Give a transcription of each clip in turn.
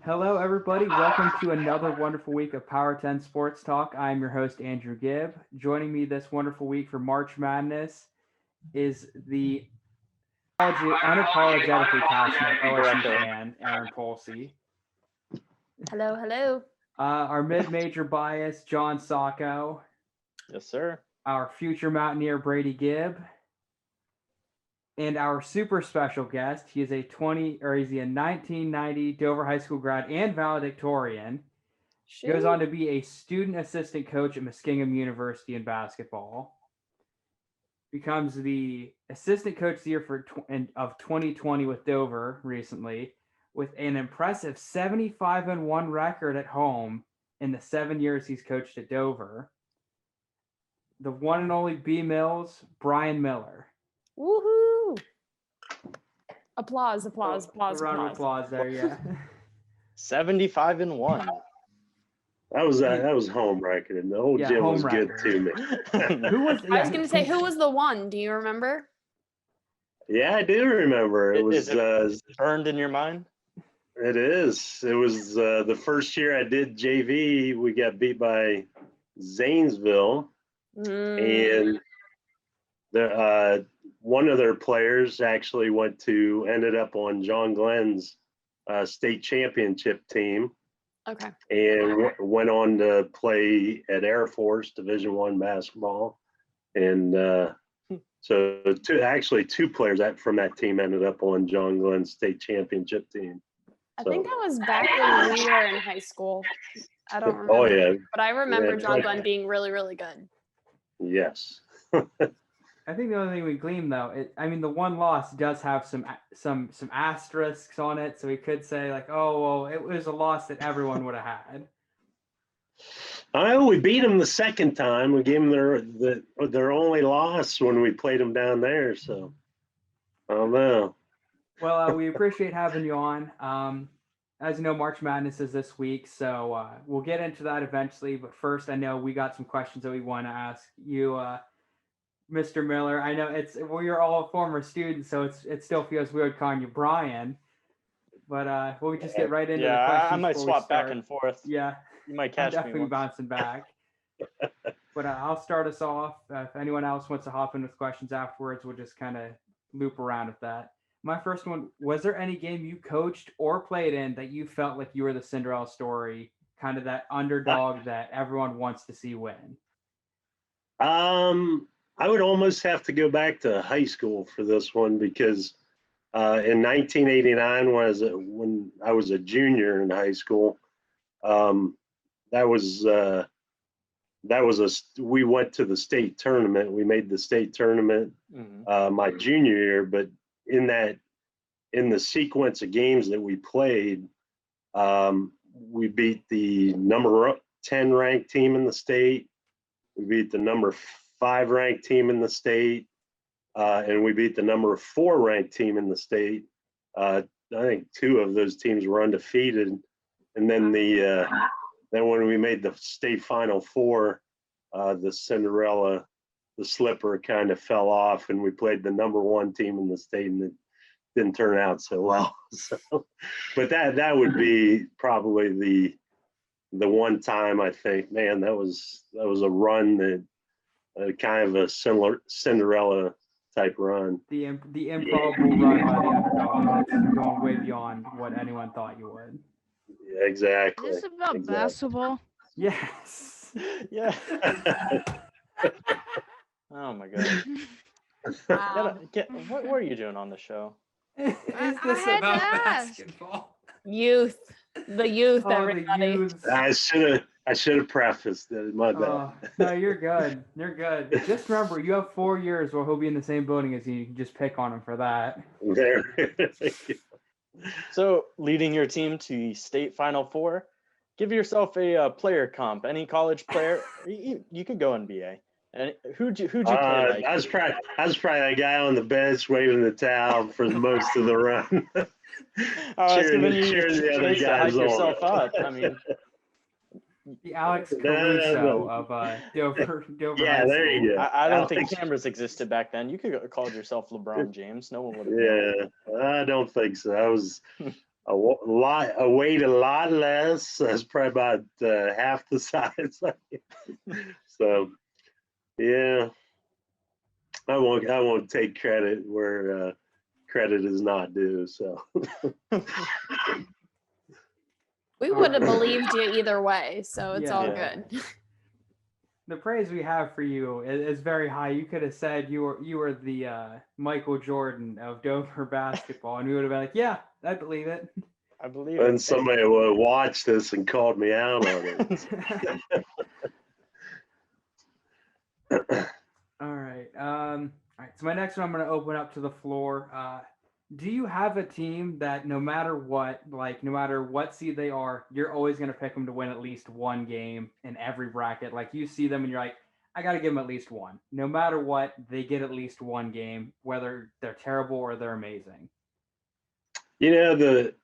Hello, everybody. Welcome to another wonderful week of Power 10 Sports Talk. I'm your host, Andrew Gibb. Joining me this wonderful week for March Madness is the unapologetically passionate OSU fan, Aaron Polsey. Hello, hello. Our mid-major bias, John Sacco. Yes, sir. Our future Mountaineer, Brady Gibb. And our super special guest, he's a 1990 Dover High School grad and valedictorian. Shoot. Goes on to be a student assistant coach at Muskingum University in basketball. Becomes the assistant coach of the year of 2020 with Dover recently, with an impressive 75-1 record at home in the 7 years he's coached at Dover. The one and only B Mills, Brian Miller. Woohoo! Applause. Round of applause there, yeah. 75-1. That was home record. The whole gym was good to me. I was going to say, who was the one? Do you remember? Yeah, I do remember. It was burned in your mind. It is. It was the first year I did JV. We got beat by Zanesville, and the one of their players actually ended up on John Glenn's state championship team. Okay. And went on to play at Air Force Division I basketball, and so two players from that team ended up on John Glenn's state championship team. I think that was back when we were in high school. I don't remember. Oh yeah. But I remember John Glenn being really, really good. Yes. I think the only thing we glean though, the one loss does have some asterisks on it, so we could say like, oh well, it was a loss that everyone would have had. We beat them the second time. We gave them their only loss when we played them down there. So I don't know. Well, we appreciate having you on. As you know, March Madness is this week, so we'll get into that eventually. But first, I know we got some questions that we want to ask you. Mr. Miller, I know we're all former students, so it still feels weird calling you Brian. But we'll just get right into the questions. I might swap back and forth. Yeah, you might catch me. Definitely bouncing back. But I'll start us off. If anyone else wants to hop in with questions afterwards, we'll just kind of loop around with that. My first one: was there any game you coached or played in that you felt like you were the Cinderella story, kind of that underdog that everyone wants to see win? I would almost have to go back to high school for this one because in 1989, when I was a junior in high school, we went to the state tournament. We made the state tournament my junior year, but in the sequence of games that we played, we beat the number 10 ranked team in the state. We beat the number 5 ranked team in the state, and we beat the number 4 ranked team in the state. I think 2 of those teams were undefeated, and then then when we made the state Final Four, the Cinderella, the slipper kind of fell off, and we played the number 1 team in the state, and it didn't turn out so well. So, but that would be probably the one time I think, man, that was a run that. Kind of a similar Cinderella type run. The improbable run by the underdog that's going way beyond what anyone thought you would. Yeah, exactly. Is this about basketball? Yes. Yeah. Oh my god. What were you doing on the show? Is this about basketball? Youth. The youth, everybody. The I should have prefaced that. My bad. No, you're good. You're good. Just remember, you have 4 years where he'll be in the same building as you. You can just pick on him for that. There. So, leading your team to the state Final Four, give yourself a player comp. Any college player, you could go NBA. And who'd you play like? I was probably that guy on the bench waving the towel for most of the run. Cheering the other guys yourself up. I mean, the Alex Caruso of Dover. Yeah, there you go. I don't think cameras existed back then. You could have called yourself LeBron James. No one would have. Yeah, I don't think so. weighed a lot less. That's probably about half the size. So, yeah, I won't take credit where credit is not due. So, We would have believed you either way, so it's all Yeah. good. The praise we have for you is very high. You could have said you were the Michael Jordan of Dover basketball, and we would have been like, yeah, I believe it. I believe and it. somebody would watch this and called me out on it. All right. All right. So my next one, I'm going to open up to the floor. Do you have a team that no matter what, like no matter what seed they are, you're always going to pick them to win at least one game in every bracket? Like you see them and you're like, I got to give them at least one. No matter what, they get at least one game, whether they're terrible or they're amazing. I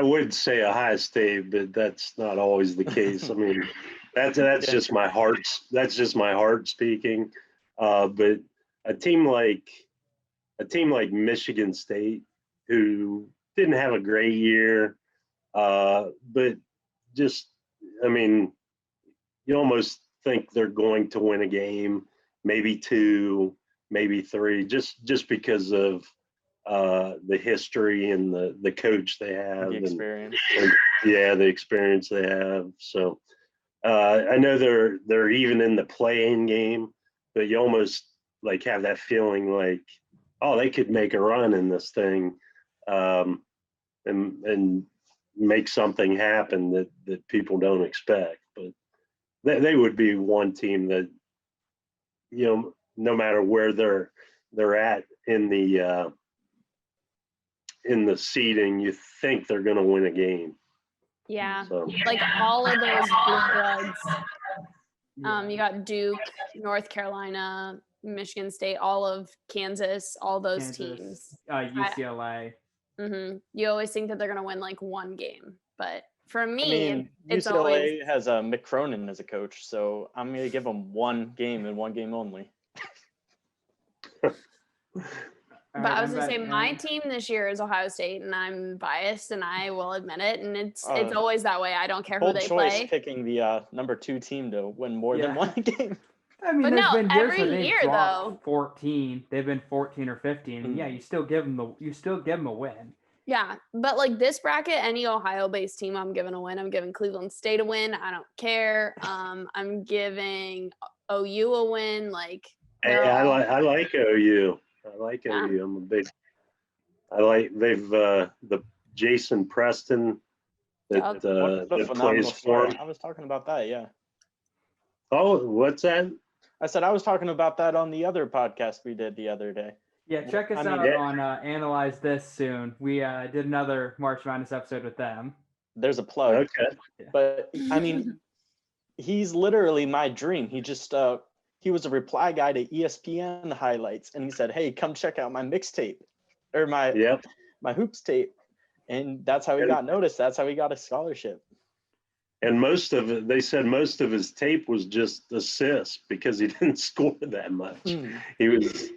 would say Ohio State, but that's not always the case. I mean, that's just my heart speaking. But a team like Michigan State, who didn't have a great year, but just, I mean, you almost think they're going to win a game, maybe two, maybe three, just because of the history and the coach they have, The experience. and the experience they have. So I know they're even in the play-in game, but you almost like have that feeling like, oh, they could make a run in this thing, and make something happen that people don't expect. But they would be one team that, no matter where they're at in the seeding, you think they're going to win a game. Yeah, So like all of those blue bloods. Yeah. You got Duke, North Carolina, Michigan State, all of Kansas, all those Kansas, teams. UCLA. You always think that they're going to win like one game, but for me, I mean, it's UCLA always has Mick Cronin as a coach, so I'm going to give them one game and one game only. But I was gonna say my team this year is Ohio State, and I'm biased, and I will admit it. And it's always that way. I don't care who Bold they choice play. picking the number 2 team to win more than one game. I mean, But there's no, been years every where they've year, dropped though. 14. They've been 14 or 15, and yeah, you still give them a win. Yeah, but like this bracket, any Ohio-based team, I'm giving a win. I'm giving Cleveland State a win. I don't care. I'm giving OU a win. Like hey, I like OU. I like Yeah. OU. I'm a big. They've the Jason Preston that What a that phenomenal plays for story. him. I was talking about that, yeah. Oh, what's that? I said I was talking about that on the other podcast we did the other day. Yeah, check us out on Analyze This soon. We did another March Madness episode with them. There's a plug. Okay. But I mean, he's literally my dream. He just he was a reply guy to ESPN highlights, and he said, "Hey, come check out my mixtape or my hoops tape," and that's how he got noticed. That's how he got a scholarship. And they said most of his tape was just assists because he didn't score that much. He was,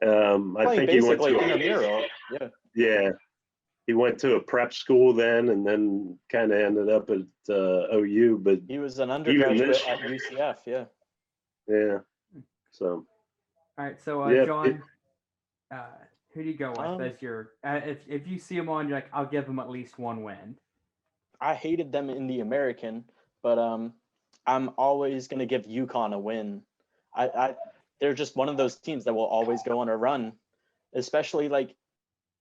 I think he went to intramural. Yeah. He went to a prep school then, and then kind of ended up at OU. But he was an undergraduate at UCF. Yeah. Yeah. So. All right. So, John, who do you go with as your? If you see him on, you're like, I'll give him at least one win. I hated them in the American, but I'm always gonna give UConn a win. They're just one of those teams that will always go on a run, especially like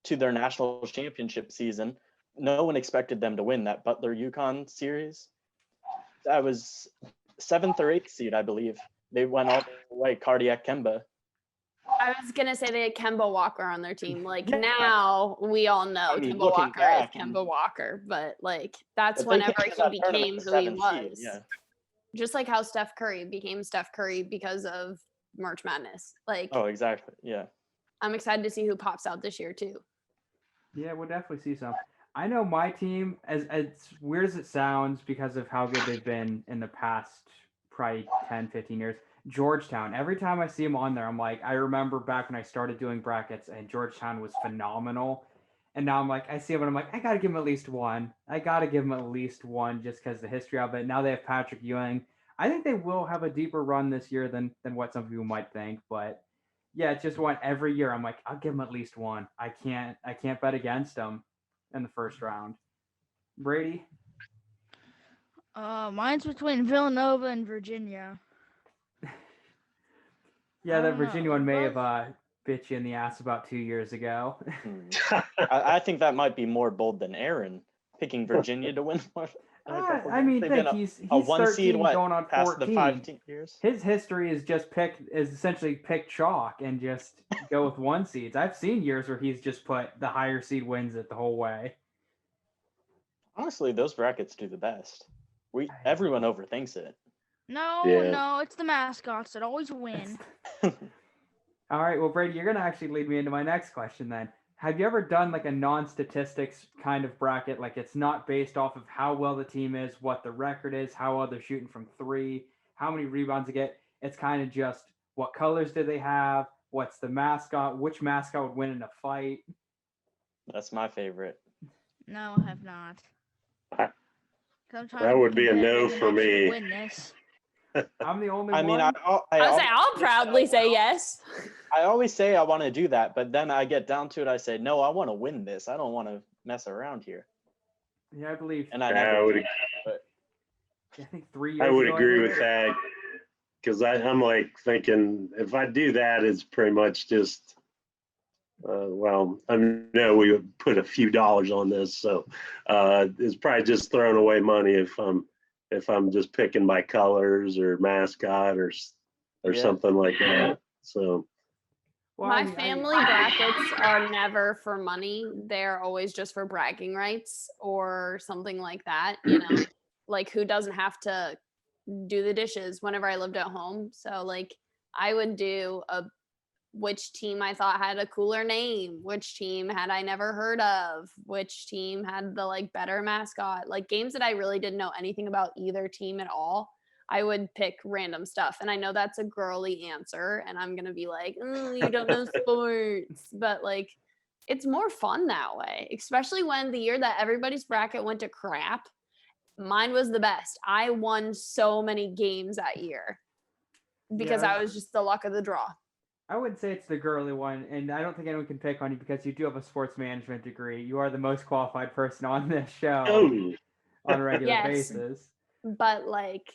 to their national championship season. No one expected them to win that Butler UConn series. That was 7th or 8th seed, I believe. They went all the way. Cardiac Kemba. I was gonna say they had Kemba Walker on their team. Like now we all know Kemba Walker is Kemba Walker, but like that's whenever he became who he was. Yeah. Just like how Steph Curry became Steph Curry because of March Madness. Like exactly. Yeah. I'm excited to see who pops out this year too. Yeah, we'll definitely see some. I know my team, as weird as it sounds because of how good they've been in the past probably 10, 15 years, Georgetown. Every time I see them on there, I'm like, I remember back when I started doing brackets and Georgetown was phenomenal. And now I'm like, I see him and I'm like, I got to give him at least one. I got to give him at least one just because the history of it. Now they have Patrick Ewing. I think they will have a deeper run this year than what some people might think. But yeah, it's just one every year. I'm like, I'll give him at least one. I can't bet against him in the first round. Brady? Mine's between Villanova and Virginia. Yeah, that Virginia one may both- have bit you in the ass about 2 years ago. I think that might be more bold than Aaron picking Virginia to win one. I mean, They've he's a 1 13 seed, what, going on past 14. the 5 years. His history is essentially pick chalk and just go with 1 seeds. I've seen years where he's just put the higher seed wins it the whole way. Honestly, those brackets do the best. Everyone overthinks it. No, it's the mascots that always win. All right, well, Brady, you're gonna actually lead me into my next question then. Have you ever done like a non-statistics kind of bracket? Like it's not based off of how well the team is, what the record is, how well they're shooting from 3, how many rebounds they get. It's kind of just what colors do they have, what's the mascot, which mascot would win in a fight. That's my favorite. No, I have not. That would be a no for me. Win this. I'm the only I one. mean, I'll proudly say yes. I always say I want to do that, but then I get down to it. I say, no, I want to win this. I don't want to mess around here. Yeah, I believe. And I never do, but I think 3 years I would ago, agree did with it. that because I'm like thinking if I do that, it's pretty much just, well, I know we would put a few dollars on this, so it's probably just throwing away money if I'm just picking by colors or mascot or Yeah. something like that. So. Well, My I mean, family brackets are never for money. They're always just for bragging rights or something like that, like who doesn't have to do the dishes whenever I lived at home. So like I would do which team I thought had a cooler name, which team had I never heard of, which team had the like better mascot, like games that I really didn't know anything about either team at all. I would pick random stuff. And I know that's a girly answer and I'm going to be like, you don't know sports, but like, it's more fun that way, especially when the year that everybody's bracket went to crap, mine was the best. I won so many games that year because Yeah. I was just the luck of the draw. I would say it's the girly one, and I don't think anyone can pick on you because you do have a sports management degree. You are the most qualified person on this show Oh. on a regular Yes. basis. But like,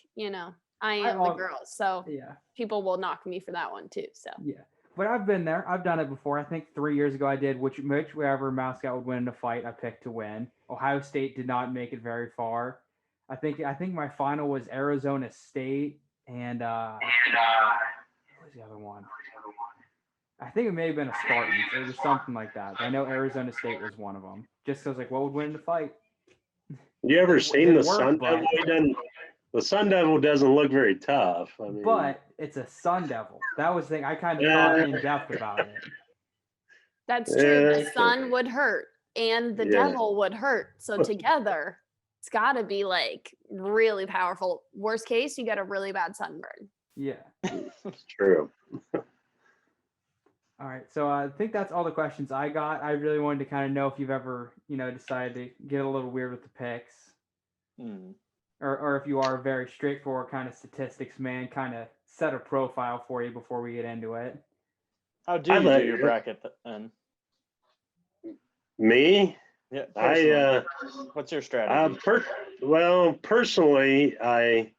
I am the girl. So Yeah. people will knock me for that one too. So Yeah. But I've been there. I've done it before. I think 3 years ago I did, whichever mascot would win in a fight, I picked to win. Ohio State did not make it very far. I think my final was Arizona State and what was the other one? I think it may have been a Spartans. It was something like that. But I know Arizona State was one of them. Just because, like, what would win the fight? You ever seen the didn't work, Sun but- Devil? The Sun Devil doesn't look very tough. I mean, But it's a Sun Devil. That was the thing. I kind of thought in depth about it. that's true. The Yeah. sun would hurt and the Yeah. devil would hurt. So together, it's got to be like really powerful. Worst case, you get a really bad sunburn. Yeah. it's true. All right. So I think that's all the questions I got. I really wanted to kind of know if you've ever, decided to get a little weird with the picks. Or if you are a very straightforward kind of statistics man, kind of set a profile for you before we get into it. How do you do your bracket then? Me? Yeah. Personally. What's your strategy? Personally, I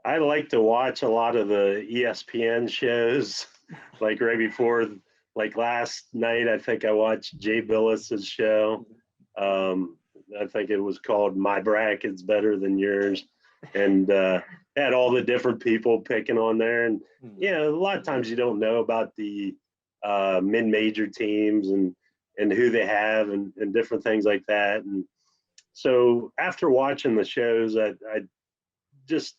like to watch a lot of the ESPN shows. Like right before, like last night, I think I watched Jay Billis's show. I think it was called My Bracket's Better Than Yours, and had all the different people picking on there. And a lot of times you don't know about the mid-major teams and who they have and different things like that. And so after watching the shows, I just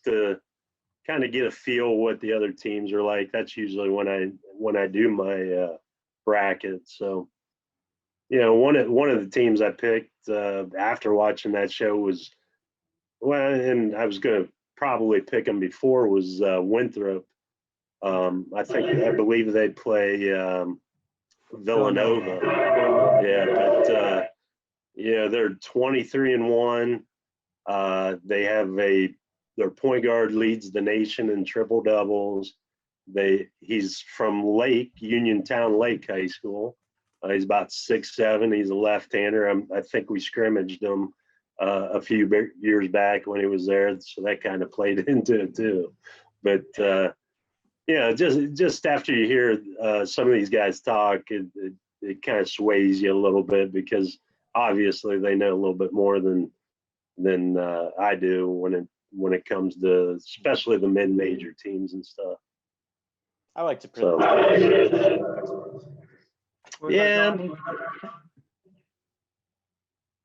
kind of get a feel what the other teams are like. That's usually when I do my bracket. So, one of the teams I picked after watching that show was, and I was going to probably pick them before, was Winthrop. I believe they play Villanova. Yeah, but Yeah, they're 23-1. They have their point guard leads the nation in triple doubles. He's from Uniontown Lake High School. He's about 6'7". He's a left-hander. I think we scrimmaged him a few years back when he was there, so that kind of played into it too. But just after you hear some of these guys talk, it kind of sways you a little bit, because obviously they know a little bit more than I do when it comes to especially the mid-major teams and stuff. I like to So, yeah.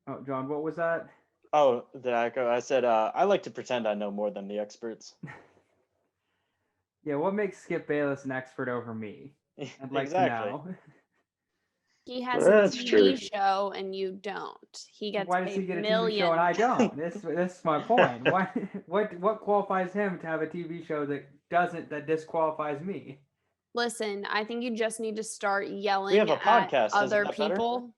Oh, John, what was that? Oh, did I go? I said I like to pretend I know more than the experts. Yeah, what makes Skip Bayless an expert over me? I'd like Exactly. to know. He has That's a TV true. show and you don't. He gets Why does he paid get a TV millions. show and I don't? This is my point. What qualifies him to have a TV show that disqualifies me? Listen, I think you just need to start yelling We have a at podcast. Isn't other that better? people.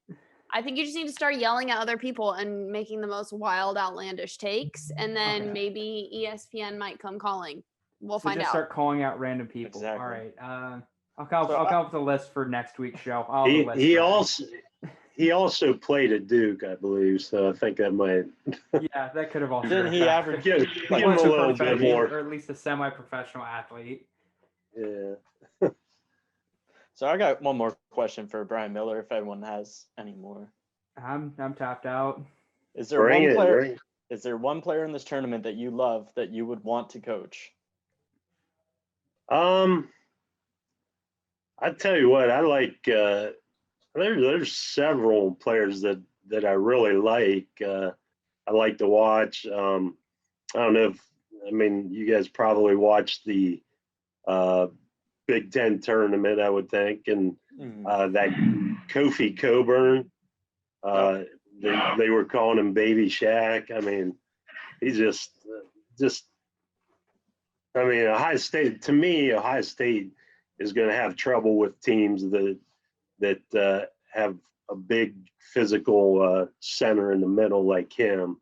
I think you just need to start yelling at other people and making the most wild, outlandish takes, and then Okay. maybe ESPN might come calling. We'll So find just out. start calling out random people. Exactly. All right. I'll come up with a list for next week's show. I'll have a list He also played at Duke, I believe. So I think that might. Yeah, that could have also. Didn't he average Give Like him a once little bit professional, more. or at least a semi-professional athlete. Yeah. So I got one more question for Brian Miller, if anyone has any more. I'm tapped out. Is there Bring one it. player? Bring it. Is there one player in this tournament that you love that you would want to coach? I tell you what, I like. There's several players that I really like. I like to watch. I don't know you guys probably watched the Big Ten tournament, I would think, and that Kofi Coburn. They were calling him Baby Shaq. I mean, he's just. I mean, Ohio State. To me, Ohio State is going to have trouble with teams that have a big physical center in the middle like him.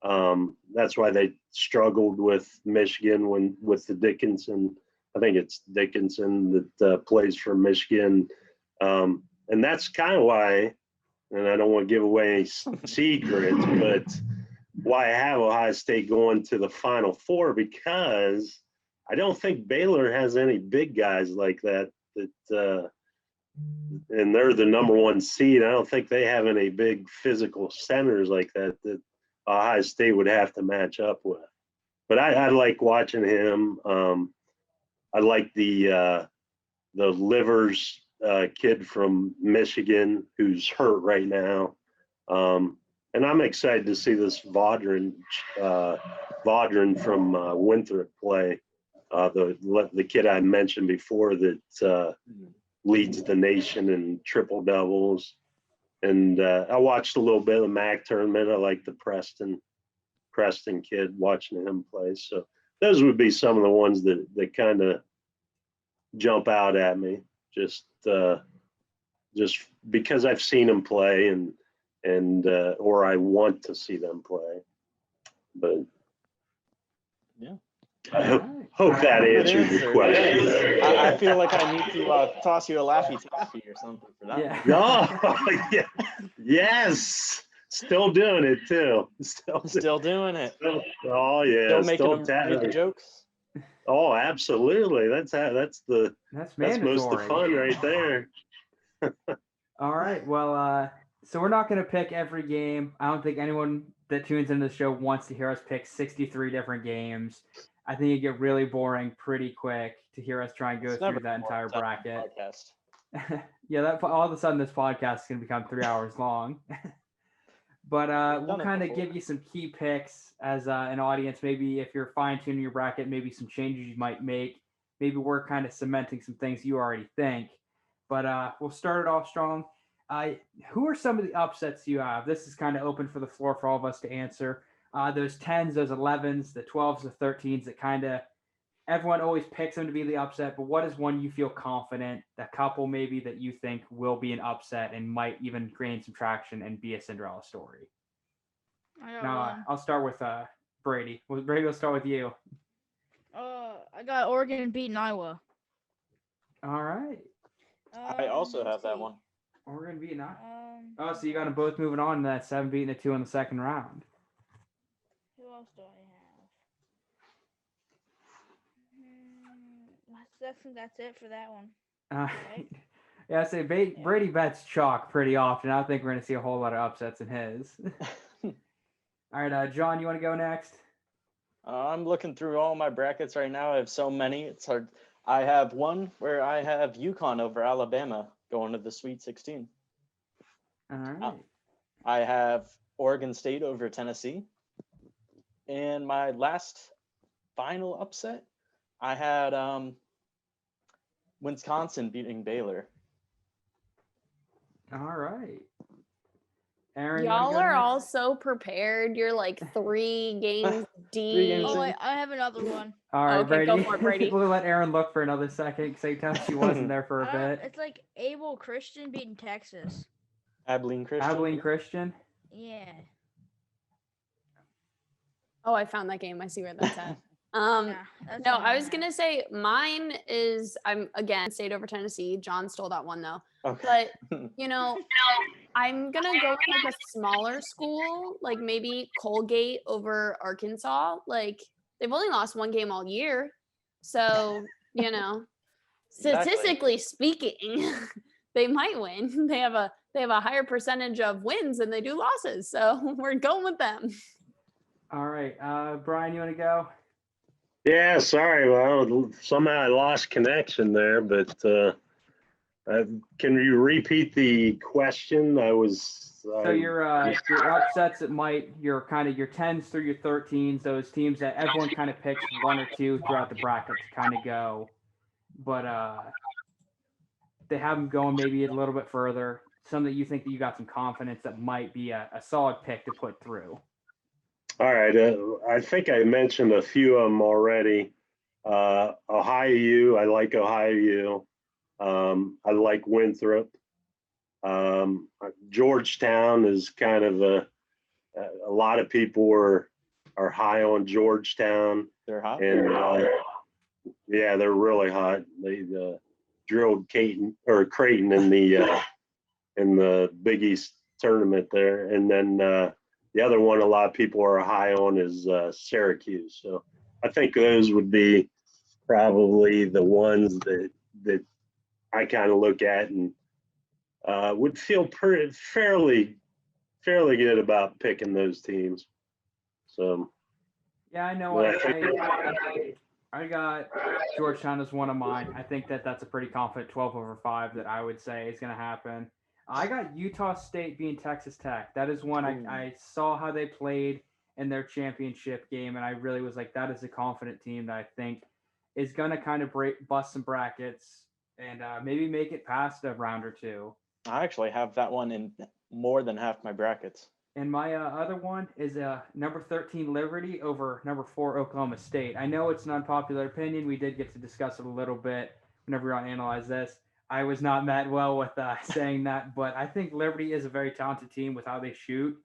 That's why they struggled with Michigan with the Dickinson. I think it's Dickinson that plays for Michigan. And that's kind of why, and I don't want to give away any secrets, but why I have Ohio State going to the Final Four, because I don't think Baylor has any big guys like that, and they're the number one seed. I don't think they have any big physical centers like that Ohio State would have to match up with. But I like watching him. I like the Livers kid from Michigan who's hurt right now. And I'm excited to see this Vaudrin from Winthrop play. The kid I mentioned before that leads the nation in triple doubles. And I watched a little bit of the MAC tournament. I like the Preston kid, watching him play. So those would be some of the ones that kind of jump out at me, just because I've seen them play and or I want to see them play. But yeah, I hope that answered your question. I feel like I need to toss you a Laffy Taffy or something for that. Yeah. Oh, yeah. Yes. Still doing it too. Still doing it. Oh yeah. Still making them read the jokes. Oh, absolutely. That's mandatory. most of the fun right there. All right. Well, so we're not going to pick every game. I don't think anyone that tunes into the show wants to hear us pick 63 different games. I think it'd get really boring pretty quick to hear us try and go through that entire bracket. Yeah, all of a sudden this podcast is going to become 3 hours long. But we'll kind of give you some key picks as an audience. Maybe if you're fine-tuning your bracket, maybe some changes you might make. Maybe we're kind of cementing some things you already think. But we'll start it off strong. Who are some of the upsets you have? This is kind of open for the floor for all of us to answer. Those 10s, those 11s, the 12s, the 13s that kind of everyone always picks them to be the upset, but what is one you feel confident, a couple maybe that you think will be an upset and might even gain some traction and be a Cinderella story? I got Now, one. I'll start with Brady. Well, Brady, we'll start with you. I got Oregon beating Iowa. All right. I also let's have that see. one. Oregon beating Iowa. Um, Oh, so you got them both moving on to that 7 beating the 2 in the second round. Who else do I have? I think that's it for that one. Right? Yeah, I say Brady bets chalk pretty often. I don't think we're going to see a whole lot of upsets in his. All right, John, you want to go next? I'm looking through all my brackets right now. I have so many. It's hard. I have one where I have UConn over Alabama going to the Sweet 16. All right. I have Oregon State over Tennessee. And my last final upset, I had Wisconsin beating Baylor. All right. Aaron, Y'all you wanna are go all next? so prepared. You're like 3 games deep. 3 games Oh, in. I have another one. All right, Okay, Brady. go for it, Brady. We'll let Aaron look for another second because I can tell she wasn't there for a bit. It's like Abel Christian beating Texas. Abilene Christian. Abilene Christian. Yeah. Oh, I found that game. I see where that's at. Yeah, that's No, one I I was have. gonna say mine is I'm again State over Tennessee. John stole that one though. Okay. But I'm gonna go with like a smaller school, like maybe Colgate over Arkansas. Like they've only lost 1 game all year. So, Exactly. statistically speaking, they might win. They have a higher percentage of wins than they do losses. So we're going with them. All right, Brian, you want to go? Yeah, sorry. Well, somehow I lost connection there, but can you repeat the question? So your upsets that might your kind of your 10s through your 13s, those teams that everyone kind of picks 1 or 2 throughout the bracket to kind of go, but they have them going maybe a little bit further. Some that you think that you got some confidence that might be a solid pick to put through. All right. I think I mentioned a few of them already. Ohio U, I like Ohio U. I like Winthrop. Georgetown is kind of a lot of people are high on Georgetown. They're hot. And yeah, they're really hot. They drilled Creighton in the Big East tournament there, and then the other one a lot of people are high on is Syracuse. So I think those would be probably the ones that I kind of look at and would feel fairly good about picking those teams. So Yeah, I know. I got Georgetown as one of mine. I think that's a pretty confident 12 over 5 that I would say is going to happen. I got Utah State being Texas Tech. That is one I saw how they played in their championship game, and I really was like, that is a confident team that I think is going to kind of bust some brackets and maybe make it past a round or 2. I actually have that one in more than half my brackets. And my other one is number 13 Liberty over number 4 Oklahoma State. I know it's an unpopular opinion. We did get to discuss it a little bit whenever we analyze this. I was not met well with saying that, but I think Liberty is a very talented team with how they shoot.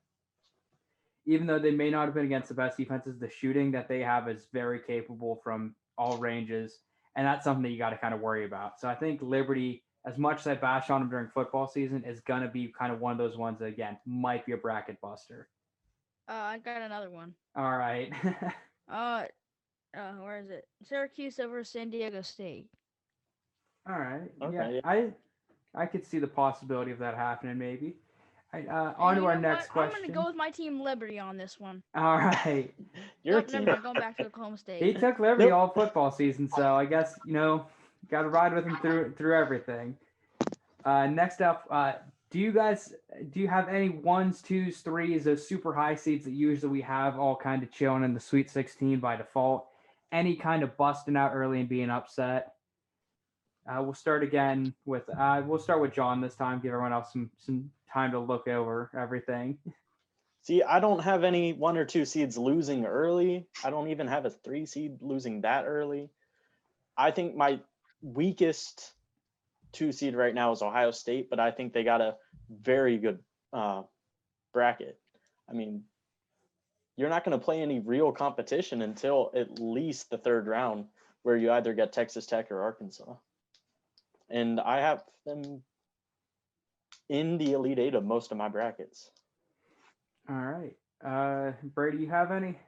Even though they may not have been against the best defenses, the shooting that they have is very capable from all ranges, and that's something that you got to kind of worry about. So I think Liberty, as much as I bash on them during football season, is going to be kind of one of those ones that, again, might be a bracket buster. I got another one. All right. Where is it? Syracuse over San Diego State. All right. Okay, Yeah, I could see the possibility of that happening maybe. On to our next question. I'm going to go with my team Liberty on this one. All right. Your Nope, team. never mind. Going back to Oklahoma State. He took Liberty all football season, so I guess, got to ride with him through everything. Next up, do you have any 1s, 2s, 3s, those super high seeds that usually we have all kind of chilling in the Sweet 16 by default? Any kind of busting out early and being upset? We'll start again with John this time. Give everyone else some time to look over everything. See, I don't have any 1 or 2 seeds losing early. I don't even have a 3 seed losing that early. I think my weakest 2 seed right now is Ohio State, but I think they got a very good bracket. I mean, you're not going to play any real competition until at least the 3rd round, where you either get Texas Tech or Arkansas. And I have them in the Elite Eight of most of my brackets. All right. Brady, you have any?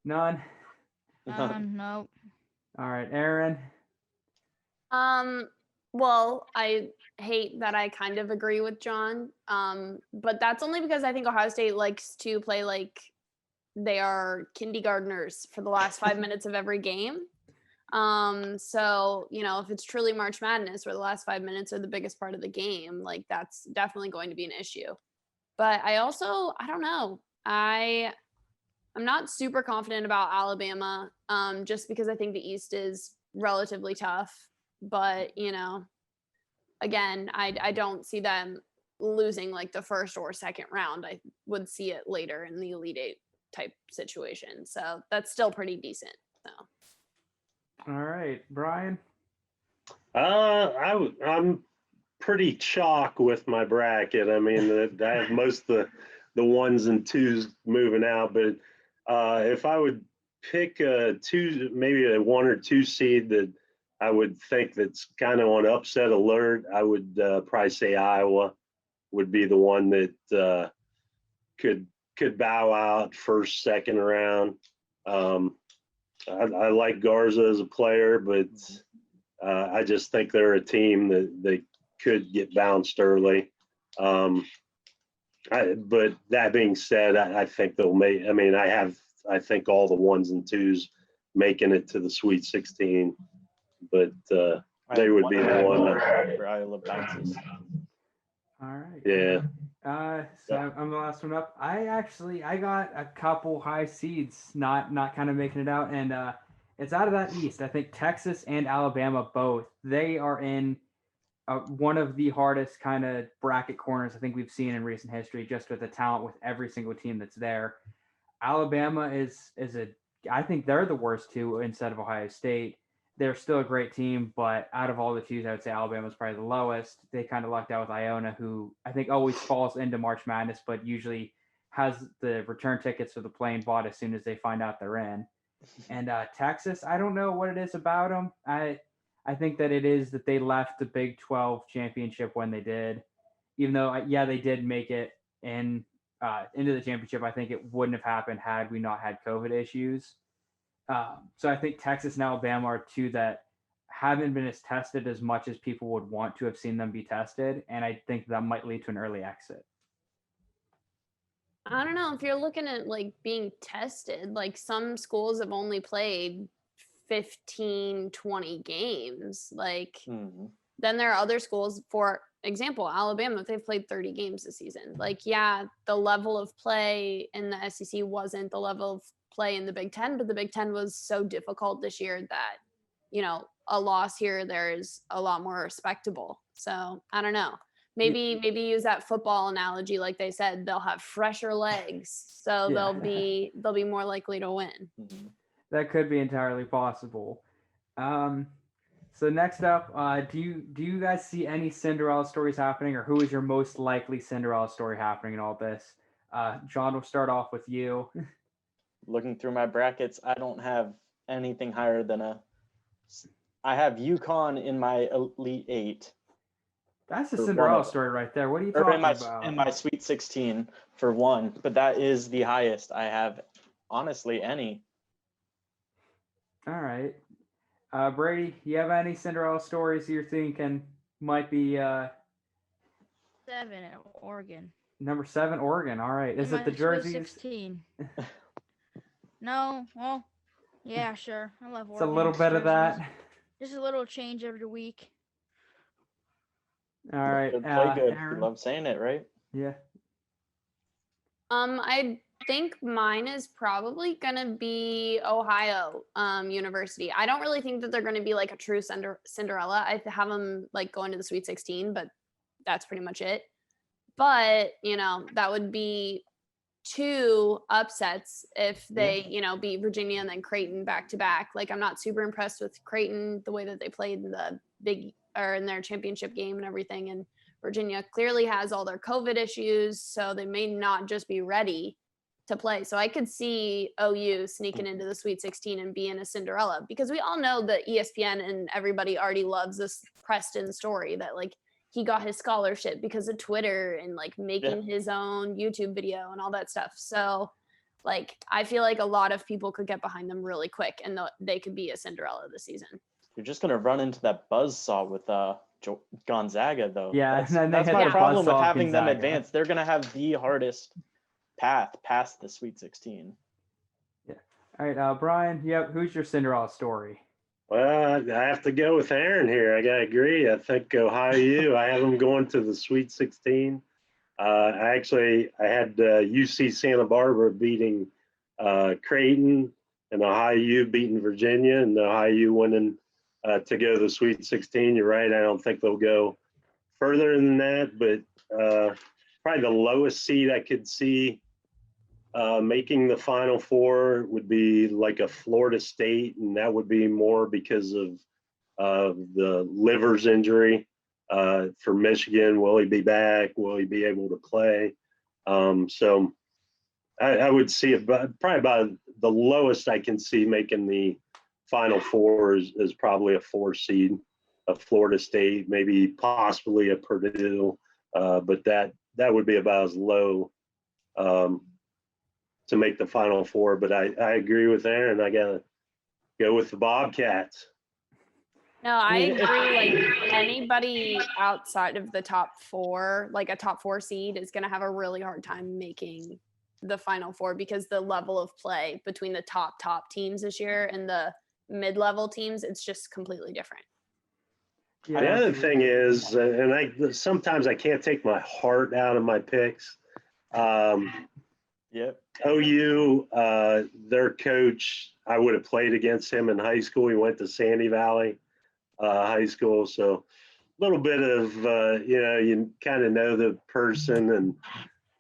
None? No. All right. Aaron? Well, I hate that I kind of agree with John. But that's only because I think Ohio State likes to play like they are kindergartners for the last 5 minutes of every game. So, if it's truly March Madness where the last 5 minutes are the biggest part of the game, like that's definitely going to be an issue. But I don't know. I'm not super confident about Alabama, just because I think the East is relatively tough. But, again, I don't see them losing like the 1st or 2nd round. I would see it later in the Elite Eight type situation. So that's still pretty decent. So. All right. Brian? I'm pretty chalk with my bracket. I mean, I have most of the 1s and 2s moving out, but if I would pick maybe a 1 or 2 seed that I would think that's kind of on upset alert, I would probably say Iowa would be the one that could bow out 1st, 2nd round. I like Garza as a player, but I just think they're a team that could get bounced early. But that being said, I think they'll make. I mean, I think all the 1s and 2s making it to the Sweet 16, but they would be the one where Iowa bounces. All right. Yeah. So I'm the last one up. I got a couple high seeds not kind of making it out, and it's out of that East. I think Texas and Alabama both. They are in one of the hardest kind of bracket corners I think we've seen in recent history, just with the talent with every single team that's there. Alabama I think they're the worst 2 instead of Ohio State. They're still a great team, but out of all the 2s, I would say Alabama's probably the lowest. They kind of lucked out with Iona, who I think always falls into March Madness, but usually has the return tickets for the plane bought as soon as they find out they're in. And Texas, I don't know what it is about them. I think that it is that they left the Big 12 championship when they did, even though they did make it into the championship. I think it wouldn't have happened had we not had COVID issues. So I think Texas and Alabama are 2 that haven't been as tested as much as people would want to have seen them be tested, and I think that might lead to an early exit. I don't know if you're looking at like being tested, like some schools have only played 15, 20 games. Like then there are other schools, for example, Alabama, they've played 30 games this season. Like, yeah, the level of play in the SEC wasn't the level of play in the Big Ten, but the Big Ten was so difficult this year that, a loss here, there's a lot more respectable. So I don't know. Maybe use that football analogy. Like they said, they'll have fresher legs, so they'll be more likely to win. That could be entirely possible. So next up, do you guys see any Cinderella stories happening, or who is your most likely Cinderella story happening in all this? John, we'll start off with you. Looking through my brackets, I don't have anything higher than I have UConn in my Elite Eight. That's a Cinderella story right there. What are you talking about? In my Sweet 16 for 1, but that is the highest I have, honestly, any. All right. Brady, you have any Cinderella stories you're thinking might be 7 at Oregon. Number 7, Oregon. All right. Is it the jerseys? 16. No. Well, yeah, sure. I love Oregon. It's a little bit of that. Just a little change every week. All right. Play good. Aaron? You love saying it, right? Yeah. I think mine is probably gonna be Ohio University. I don't really think that they're gonna be like a true Cinderella. I have them like going to the Sweet 16, but that's pretty much it. But that would be 2 upsets if they, beat Virginia and then Creighton back to back. Like, I'm not super impressed with Creighton, the way that they played in in their championship game and everything. And Virginia clearly has all their COVID issues, so they may not just be ready to play. So I could see OU sneaking into the Sweet 16 and being a Cinderella, because we all know that ESPN and everybody already loves this Preston story that like he got his scholarship because of Twitter and like making his own YouTube video and all that stuff. So like, I feel like a lot of people could get behind them really quick and they could be a Cinderella this season. You're just going to run into that buzzsaw with Gonzaga, though. Yeah, that's my problem with having them advance. They're going to have the hardest path past the Sweet 16. Yeah. All right, Brian, who's your Cinderella story? Well, I have to go with Aaron here. I gotta agree. I think Ohio U. I have them going to the Sweet 16. I had UC Santa Barbara beating Creighton, and Ohio U beating Virginia, and Ohio U winning to go to the Sweet 16. You're right. I don't think they'll go further than that, but probably the lowest seed I could see making the Final Four would be like a Florida State, and that would be more because of the Livers injury for Michigan. Will he be back? Will he be able to play? So I would see probably about the lowest I can see making the Final Four is probably a 4 seed, a Florida State, maybe possibly a Purdue, but that would be about as low to make the Final Four. But I agree with Aaron. I gotta go with the Bobcats. No, I agree. Like, anybody outside of the top 4, like a top 4 seed, is going to have a really hard time making the Final Four, because the level of play between the top teams this year and the mid-level teams, it's just completely different. Yeah, the other thing is, and sometimes I can't take my heart out of my picks. OU, their coach, I would have played against him in high school. He went to Sandy Valley High School. So a little bit of, you kind of know the person and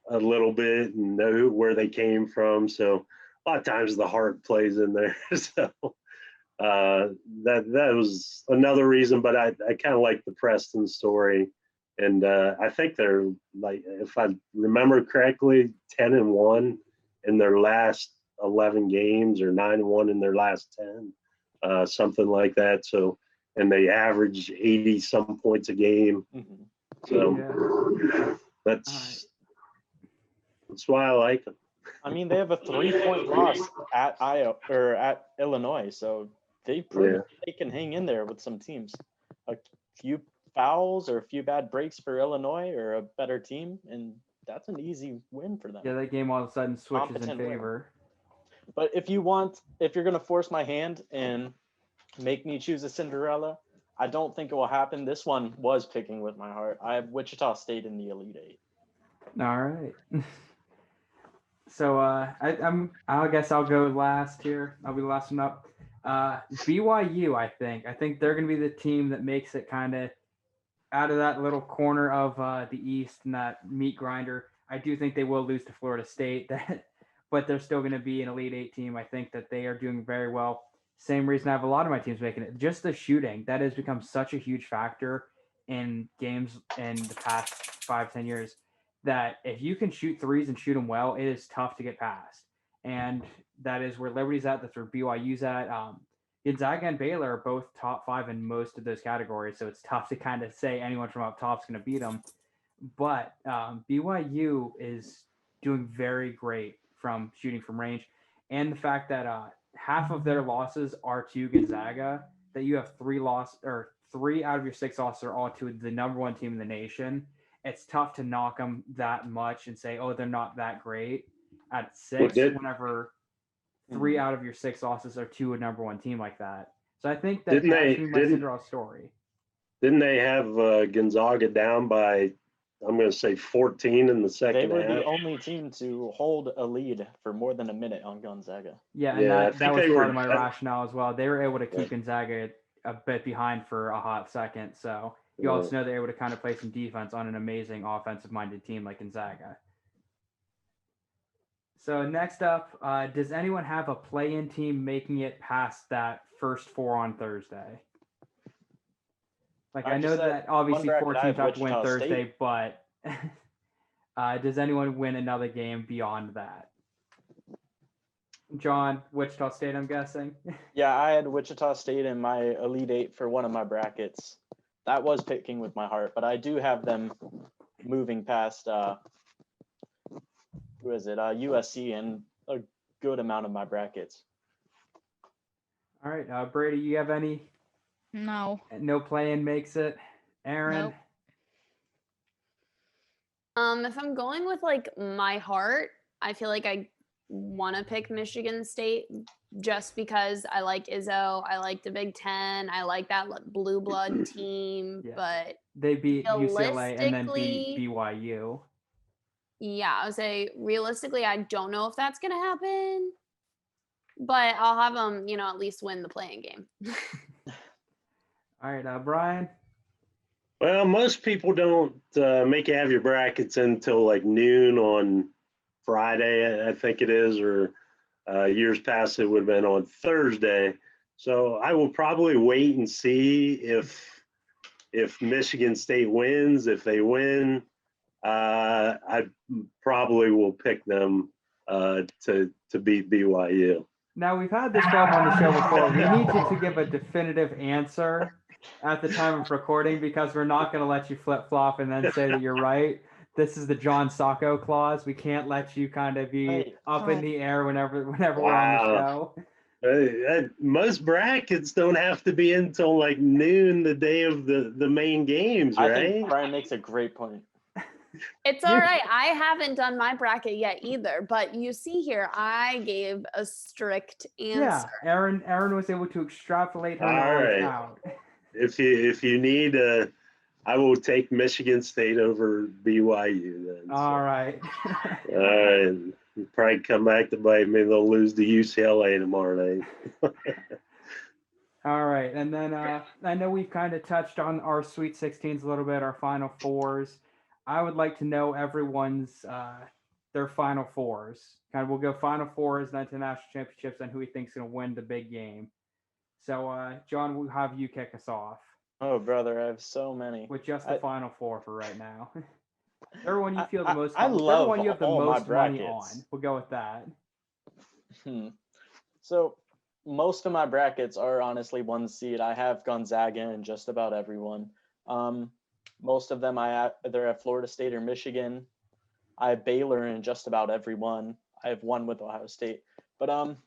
a little bit and know where they came from. So a lot of times the heart plays in there. So that was another reason, but I kind of like the Preston story. And I think they're, like, if I remember correctly, 10-1 in their last 11 games, or 9-1 in their last 10, something like that. So, and they average 80 some points a game. Mm-hmm. So that's why I like them. I mean, they have a 3-point loss at Illinois, so they proved they can hang in there with some teams. A few fouls or a few bad breaks for Illinois or a better team, and that's an easy win for them. Yeah, that game all of a sudden switches in favor. Win. But if you're going to force my hand and make me choose a Cinderella, I don't think it will happen. This one was picking with my heart. I have Wichita State in the Elite Eight. All right. So I guess I'll go last here. I'll be the last one up. BYU, I think they're going to be the team that makes it kind of out of that little corner of the East and that meat grinder. I do think they will lose to Florida State, but they're still going to be an Elite Eight team. I think that they are doing very well. Same reason I have a lot of my teams making it. Just the shooting, that has become such a huge factor in games in the past 5-10 years, that if you can shoot threes and shoot them well, it is tough to get past. And that is where Liberty's at. That's where BYU's at. Gonzaga and Baylor are both top 5 in most of those categories, so it's tough to kind of say anyone from up top is going to beat them. But BYU is doing very great from shooting from range, and the fact that half of their losses are to Gonzaga, that you have 3 out of your 6 losses are all to the number 1 team in the nation. It's tough to knock them that much and say, oh, they're not that great at 6 whenever 3 out of your 6 losses are to a number 1 team like that. So I think that that's my Cinderella story. Didn't they have Gonzaga down by, I'm going to say 14 in the second half? They were the only team to hold a lead for more than a minute on Gonzaga. Yeah, and that was part of my rationale as well. They were able to keep Gonzaga a bit behind for a hot second. So you also know they're able to kind of play some defense on an amazing offensive-minded team like Gonzaga. So next up, does anyone have a play-in team making it past that first 4 on Thursday? Like I know that obviously 4 teams have to win Thursday, but does anyone win another game beyond that? John, Wichita State, I'm guessing. Yeah, I had Wichita State in my Elite Eight for one of my brackets. That was picking with my heart, but I do have them moving past USC in a good amount of my brackets. All right, Brady, you have any? No. No play-in makes it. Aaron? Nope. If I'm going with like my heart, I feel like I want to pick Michigan State just because I like Izzo, I like the Big Ten, I like that blue blood team, Yeah. but They beat UCLA and then beat realistically- BYU. yeah, I would say realistically, I don't know if that's gonna happen, but I'll have them, at least win the playing game. All right, Brian? Well, most people don't make you have your brackets until like noon on Friday, I think it is, or years past it would have been on Thursday. So I will probably wait and see if Michigan State wins. If they win, I probably will pick them to beat BYU. Now, we've had this problem on the show before. We need you to give a definitive answer at the time of recording because we're not going to let you flip-flop and then say that you're right. This is the John Sacco clause. We can't let you kind of be up in the air whenever we're on the show. Most brackets don't have to be until like noon the day of the main games, right? I think Brian makes a great point. It's all right. I haven't done my bracket yet either, but you see here, I gave a strict answer. Yeah, Aaron was able to extrapolate her knowledge out. If you need I will take Michigan State over BYU then. All right. All right. Probably come back to bite me. They'll lose to UCLA tomorrow night. All right. And then I know we've kind of touched on our Sweet 16s a little bit, our Final Fours. I would like to know everyone's their Final Fours. Kind of we'll go Final Fours, then to national championships, and who we think's going to win the big game. So, John, we'll have you kick us off. Oh, brother, I have so many. With just the Final Four for right now. Everyone you feel the most I love everyone you have the all my most money brackets. on. We'll go with that. So most of my brackets are honestly one seed. I have Gonzaga in just about everyone. Most of them I either have Florida State or Michigan. I have Baylor in just about everyone. I have one with Ohio State. But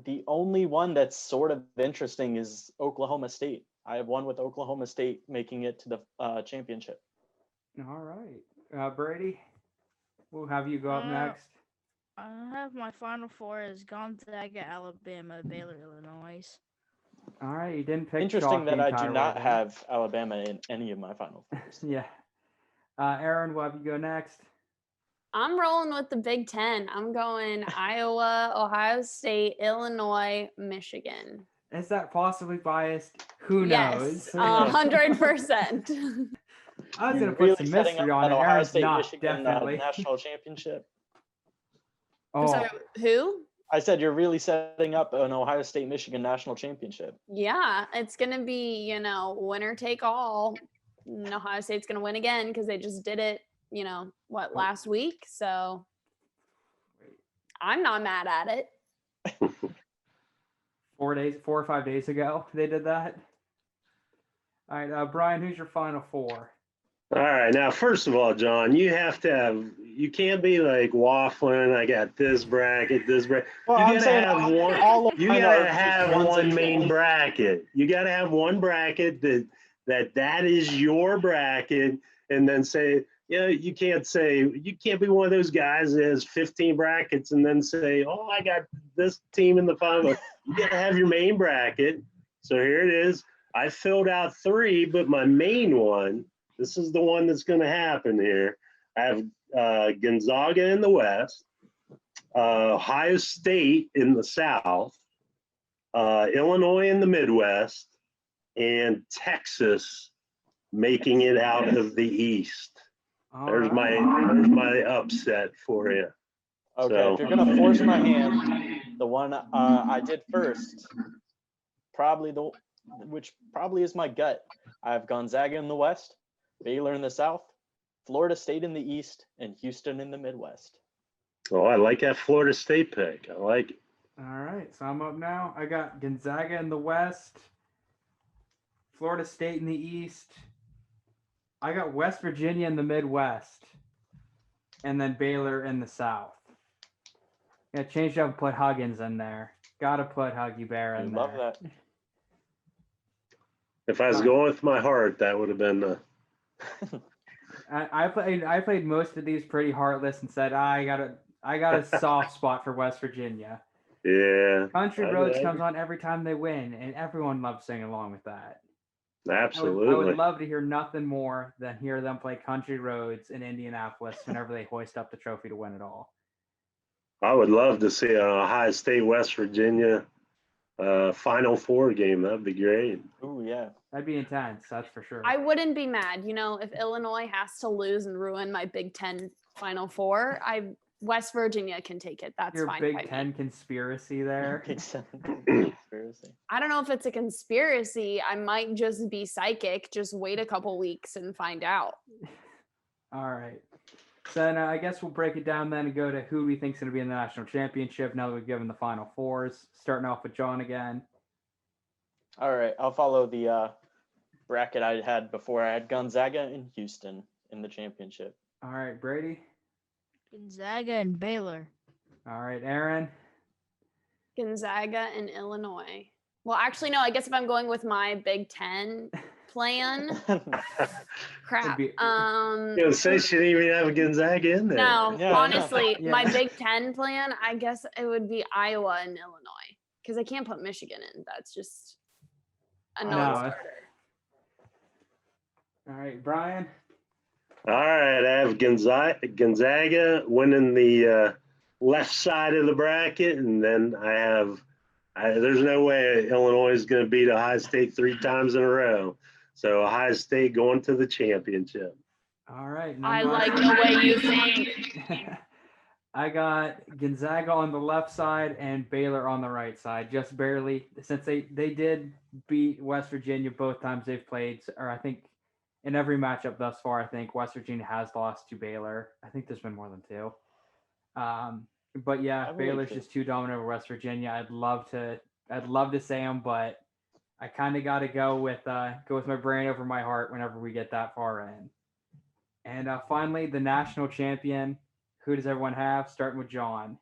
the only one that's sort of interesting is Oklahoma State. I have one with Oklahoma State making it to the championship. All right. Brady, we'll have you go up next. I have my Final Four as Gonzaga, Alabama, Baylor, Illinois. All right, you didn't pick. Interesting that I do not way, have Alabama in any of my Final Fours. Yeah. Aaron, we'll have you go next. I'm rolling with the Big Ten. I'm going Iowa, Ohio State, Illinois, Michigan. Is that possibly biased? Who knows? Yes, 100%. I was going to put some mystery on it. Ohio Aaron's State, not, Michigan, definitely. national championship. I'm sorry, who? I said you're really setting up an Ohio State, Michigan national championship. Yeah, it's going to be, winner take all. And Ohio State's going to win again because they just did it, last week. So I'm not mad at it. 4 or 5 days ago, they did that. All right, Brian, who's your Final Four? All right, now first of all, John, you can't be like waffling. I got this bracket. Well, you gotta have one main bracket. You gotta have one bracket that is your bracket, and then say, you can't be one of those guys that has 15 brackets and then say, oh, I got this team in the final. You gotta have your main bracket. So here it is. I filled out 3, but my main one. This is the one that's going to happen here. I have Gonzaga in the West, Ohio State in the South, Illinois in the Midwest, and Texas making it out of the East. There's my upset for you. Okay, So- if you're gonna force my hand, the one I did first, which probably is my gut. I have Gonzaga in the West, Baylor in the South, Florida State in the East, and Houston in the Midwest. Oh, I like that Florida State pick. I like it. All right, so I'm up now. I got Gonzaga in the West, Florida State in the East. I got West Virginia in the Midwest, and then Baylor in the South. Yeah, change up and put Huggins in there. Gotta put Huggy Bear I in love there. that. If I was going with my heart, that would have been. I played most of these pretty heartless and said I got a soft spot for West Virginia. Yeah. Country I- Roads I- comes on every time they win, and everyone loves singing along with that. Absolutely. I would love to hear nothing more than hear them play Country Roads in Indianapolis whenever they hoist up the trophy to win it all. I would love to see a Ohio State, West Virginia Final Four game. That'd be great. Ooh, yeah. That'd be intense, that's for sure. I wouldn't be mad, if Illinois has to lose and ruin my Big Ten Final Four. West Virginia can take it. That's Your fine. Big by me. Ten conspiracy there. Conspiracy. I don't know if it's a conspiracy. I might just be psychic. Just wait a couple weeks and find out. All right. So then I guess we'll break it down then and go to who we think is going to be in the national championship now that we've given the Final Fours. Starting off with John again. All right, I'll follow the bracket I had before. I had Gonzaga and Houston in the championship. All right, Brady. Gonzaga and Baylor. All right, Aaron. Gonzaga and Illinois. Well, actually, no. I guess if I'm going with my Big Ten plan, crap. You know, say she didn't even have Gonzaga in there. No, Yeah, honestly, yeah. my Big Ten plan, I guess it would be Iowa and Illinois because I can't put Michigan in. That's just a No. non-starter. All right, Brian. All right, I have Gonzaga winning the left side of the bracket, and then there's no way Illinois is going to beat Ohio State 3 times in a row. So Ohio State going to the championship. All right. I like the way you think. I got Gonzaga on the left side and Baylor on the right side, just barely, since they did beat West Virginia both times they've played, or I think in every matchup thus far, I think West Virginia has lost to Baylor. I think there's been more than 2. But yeah, I believe Baylor's it. just too dominant over West Virginia. I'd love to say them, but I kind of got to go with my brain over my heart whenever we get that far in. And finally, the national champion. Who does everyone have? Starting with John.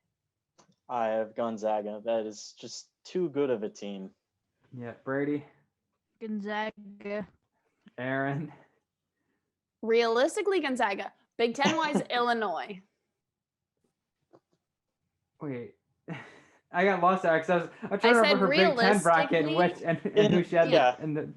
I have Gonzaga. That is just too good of a team. Yeah, Brady, Gonzaga. Aaron. Realistically, Gonzaga. Big Ten wise, Illinois. Wait, I got lost there because I'm trying to said remember her Big Ten bracket and who she had Yeah. in the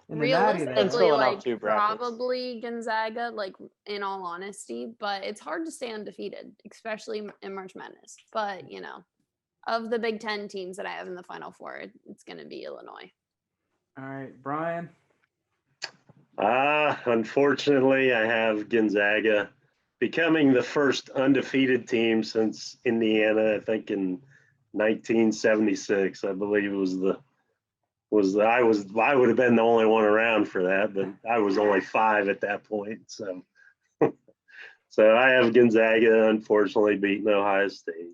natty there. Realistically, filling out like 2 brackets. probably Gonzaga, like in all honesty, but it's hard to stay undefeated, especially in March Madness. But of the Big Ten teams that I have in the Final Four, it's going to be Illinois. All right, Brian. Unfortunately, I have Gonzaga becoming the first undefeated team since Indiana, I think in 1976, I believe I would have been the only one around for that, but I was only 5 at that point. So I have Gonzaga unfortunately beating Ohio State.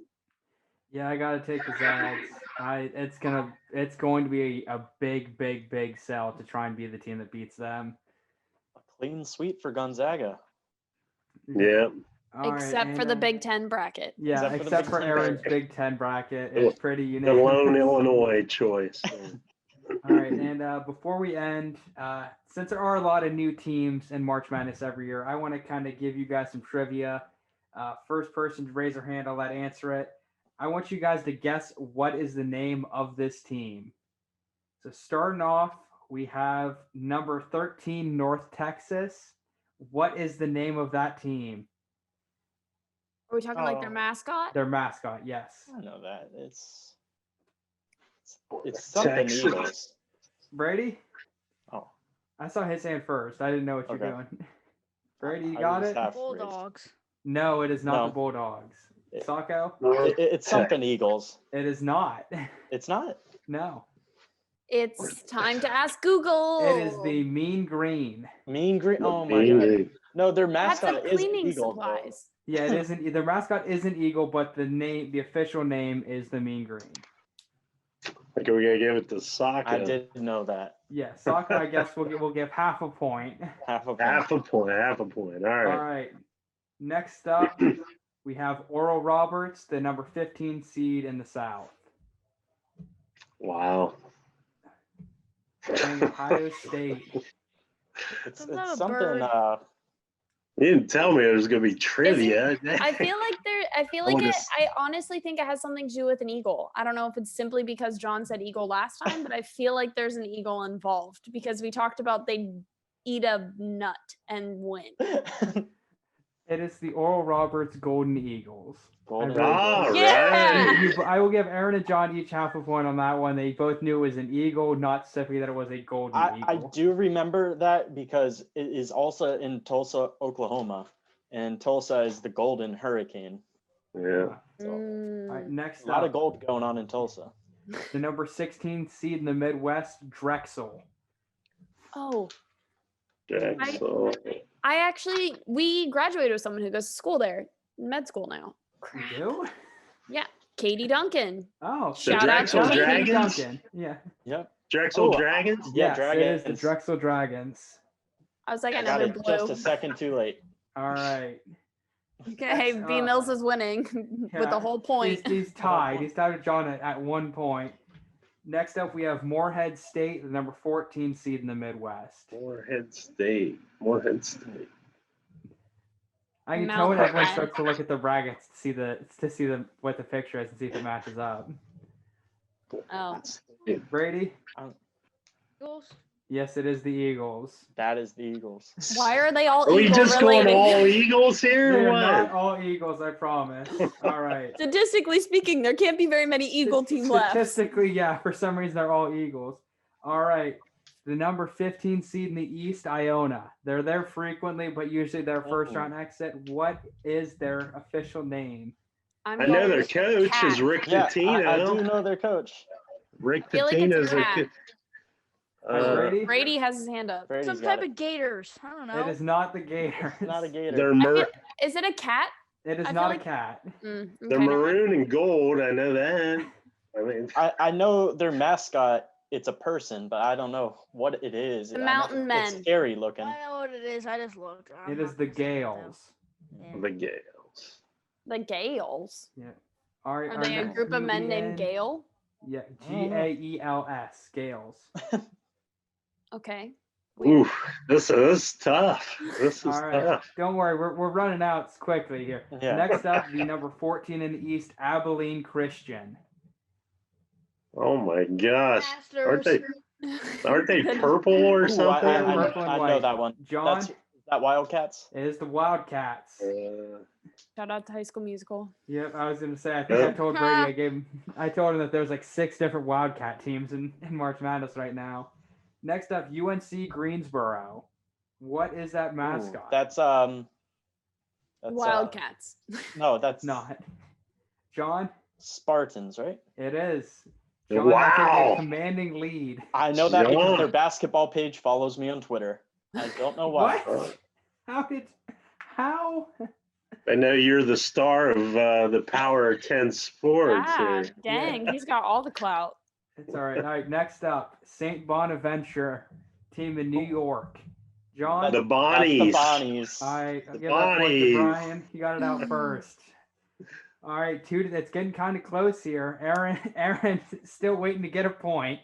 Yeah, I gotta take the Zags. It's going to be a big sell to try and be the team that beats them. A clean sweep for Gonzaga. Yeah. All right, Except for and, the Big Ten bracket. Yeah, Except for the except Big for Ten Aaron's bracket. Big Ten bracket. The- It's pretty The unanimous. lone Illinois choice. All right, and before we end, since there are a lot of new teams in March Madness every year, I want to kind of give you guys some trivia. First person to raise their hand, I'll let answer it. I want you guys to guess what is the name of this team. So starting off, we have number 13, North Texas. What is the name of that team? Are we talking like their Oh. mascot? Their mascot, yes. I know that. It's something Texas. Eagles. Brady? Oh. I saw his hand first. I didn't know what you're Okay. doing. Brady, you I got was it? half raised. Bulldogs. No, it is not No. the Bulldogs. Sacco? It's something Eagles. It is not. It's not. No. It's time to ask Google. It is the Mean Green. Mean Green. Oh my Mean god. Green. No, their That's some mascot is cleaning Eagle. supplies. Yeah, it isn't. Their mascot isn't Eagle, but the official name is the Mean Green. Okay, we gotta give it to Sokka. I didn't know that. Yeah, Sacco, I guess we'll give half a point. Half a point. Half a point. Half a point. All All right. right. Next up, we have Oral Roberts, the number 15 seed in the South. Wow. And Ohio State. It's Isn't that a something. bird? You didn't tell me it was gonna be trivia. I feel like I honestly think it has something to do with an eagle. I don't know if it's simply because John said eagle last time, but I feel like there's an eagle involved because we talked about they eat a nut and win. It is the Oral Roberts Golden Eagles. Golden I All Eagles. right. I will give Aaron and John each half a point on that one. They both knew it was an eagle, not specifically that it was a golden I eagle. do remember that because it is also in Tulsa, Oklahoma, and Tulsa is the Golden Hurricane. Yeah. All right, next A lot of up, gold going on in Tulsa. the number 16 seed in the Midwest, Drexel. Oh, Jackson. we graduated with someone who goes to school there, med school now. You do? Yeah, Katie Duncan. Oh, Shout out to Drexel Katie Dragons? Duncan. Yeah. Yep. Drexel Oh, Dragons? Yeah, Yes, it is the Dragons. Drexel Dragons. I was like, I I got never it just blew. a second too late. All right. Okay, That's, B Mills is winning with yeah, the whole point. He's tied. He's tied with John at 1 point. Next up, we have Morehead State, the number 14 seed in the Midwest. Morehead State. Morehead State. I can tell when everyone Mountain. starts to look at the brackets to see what the picture is and see if it matches up. Oh. Brady? Eagles. Yes, it is the Eagles. That is the Eagles. Why are they all Are we eagle just related? going all Eagles here They're or not what? all Eagles, I promise. All right. Statistically speaking, there can't be very many Eagle team left. Statistically, yeah, for some reason they're all Eagles. All right. The number 15 seed in the East, Iona. They're there frequently, but usually their first round exit. What is their official name? I know their coach Cat. is Rick Yeah, Pitino. I do know their coach. Rick feel like it's a Pitino's cat. Brady? Brady has his hand up. Brady's Some got type it. of gators. I don't know. It is not the Gators. It's not a gator. They're Is it a cat? It is I feel not like- a cat. Mm, they're okay. maroon and gold. I know that. I mean, I know their mascot. It's a person, but I don't know what it is. The I know Mountain It's Men. scary looking. I know what it is. I just looked. I'm It not is the gonna say it, though. Gales. Yeah. the Gales. The Gales. All right, Are our they a next group of men named comedian- Gale? Yeah, Gaels. Gales. Okay. Oof, this is tough. This is All right. tough. Don't worry, we're running out quickly here. Yeah. Next up, the number 14 in the East, Abilene Christian. Oh my gosh, aren't Masters. they purple or Ooh, something? I Purple and know white. that one. John? Is that Wildcats? It is the Wildcats. Shout out to High School Musical. Yep, I was gonna say. I think I told Brady. I told him that there's like 6 different Wildcat teams in March Madness right now. Next up, UNC Greensboro. What is that Ooh, mascot? that's Wildcats. no, that's Not. John, Spartans, right? it is. John has Wow. a commanding lead. I know that because Yeah. their basketball page follows me on Twitter. I don't know why. What? How? I know you're the star of the Power of 10 Sports. Ah, here. dang, he's got all the clout. It's all right. All right. Next up, St. Bonaventure, team in New York. John, The That's Bonnies. the Bonnies. all right. I'll The give that point to Bonnies. Brian. He got it out first. All right, it's getting kind of close here. Aaron's still waiting to get a point.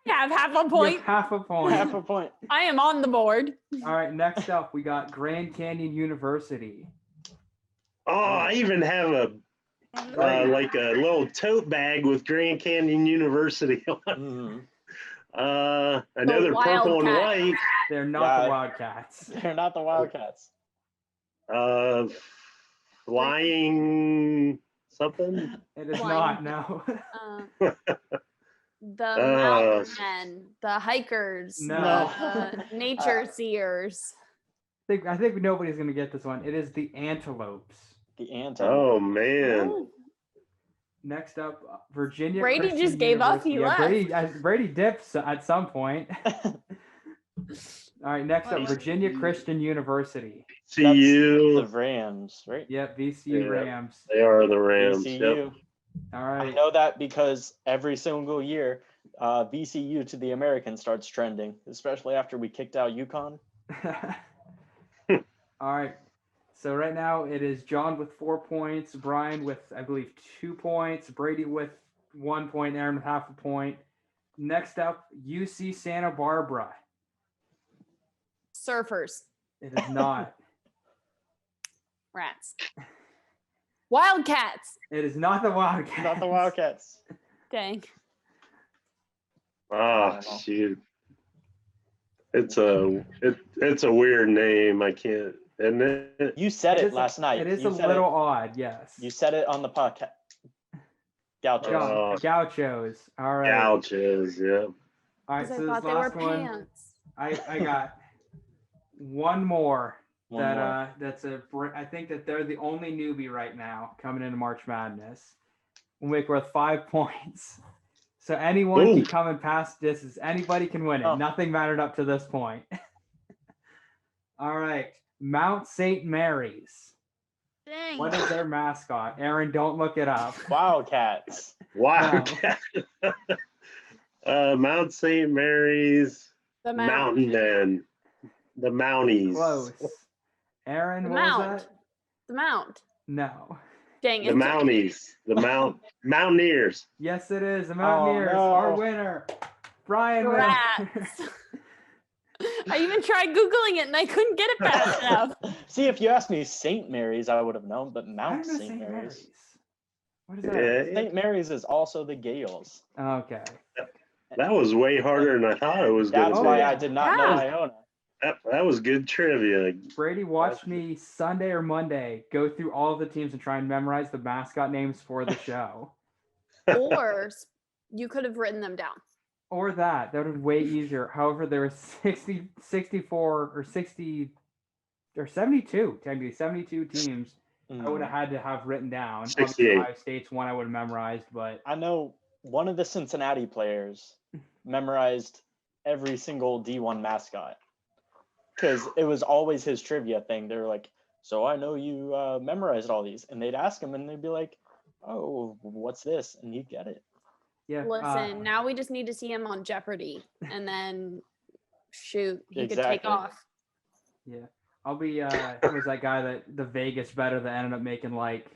I have half a You point. have half a point. Half a point. I am on the board. All right, next up we got Grand Canyon University. Oh, I even have a like a little tote bag with Grand Canyon University on. Mhm. I know The they're purple and Wildcat. white. They're not Yeah. the Wildcats. They're not the Wildcats. Flying something. It is Flying. not. No. The mountain men, the hikers, No. the nature seers. I think nobody's gonna get this one. It is the Antelopes. The anti. Oh man. Oh, Next up, Virginia. Brady Christian just gave up, he University. left. Brady dips at some point. All right, next up, What? Virginia Christian University. That's the CU. Rams, right? Yep, VCU Yeah. Rams. They are the Rams. VCU. Yep. All I right. know that because every single year, VCU to the American starts trending, especially after we kicked out UConn. All right. So right now it is John with 4 points, Brian with, I believe, 2 points, Brady with 1 point, Aaron with half a point. Next up, UC Santa Barbara. surfers, It is not. rats, Wildcats. It is not the Wildcats. Not the Wildcats. Dang. Ah, shoot. It's a weird name. I can't. And it, You said it is last night. It is You a said little odd, yes. You said it on the podcast. Gauchos. John, Gauchos. All right. Gauchos, yeah. All right, Because so I this thought they were last one, pants. I got one more. One that more. That's I think that they're the only newbie right now coming into March Madness. We'll make worth 5 points. So anyone Ooh. can come and pass this. Anybody can win it. Oh. Nothing mattered up to this point. All right, Mount St. Mary's. Dang. What is their mascot? Aaron, don't look it up. Wildcats. Wildcat. Mount St. Mary's The Mount. Mountain Men. The Mounties. Close. Aaron, The what was Mount. that? The Mount. No. Dang The it. Mounties. The Mountaineers. Yes, it is. The Mountaineers, no. our winner. Brian wins. Rats. I even tried Googling it and I couldn't get it fast enough. See, if you asked me St. Mary's, I would have known, but I Mount don't know St. Mary's. What is that? Yeah, St. Mary's is also the Gales. Okay. that was way harder than I thought it was going That's to why be. I did not know Yeah. Iona. That was good trivia. Brady, watch me Sunday or Monday go through all of the teams and try and memorize the mascot names for the show. Or you could have written them down. Or that. That would have been way easier. However, there were 64 or 60 or 72, technically 72 teams I would have had to have written down. Obviously, 68. Ohio State's one I would have memorized, but I know one of the Cincinnati players memorized every single D1 mascot because it was always his trivia thing. They were like, so I know you memorized all these. And they'd ask him and they'd be like, oh, what's this? And he'd get it. yeah. Listen, now we just need to see him on Jeopardy and then shoot, he could take Exactly. off. Yeah. I'll be who was that guy that the Vegas better that ended up making like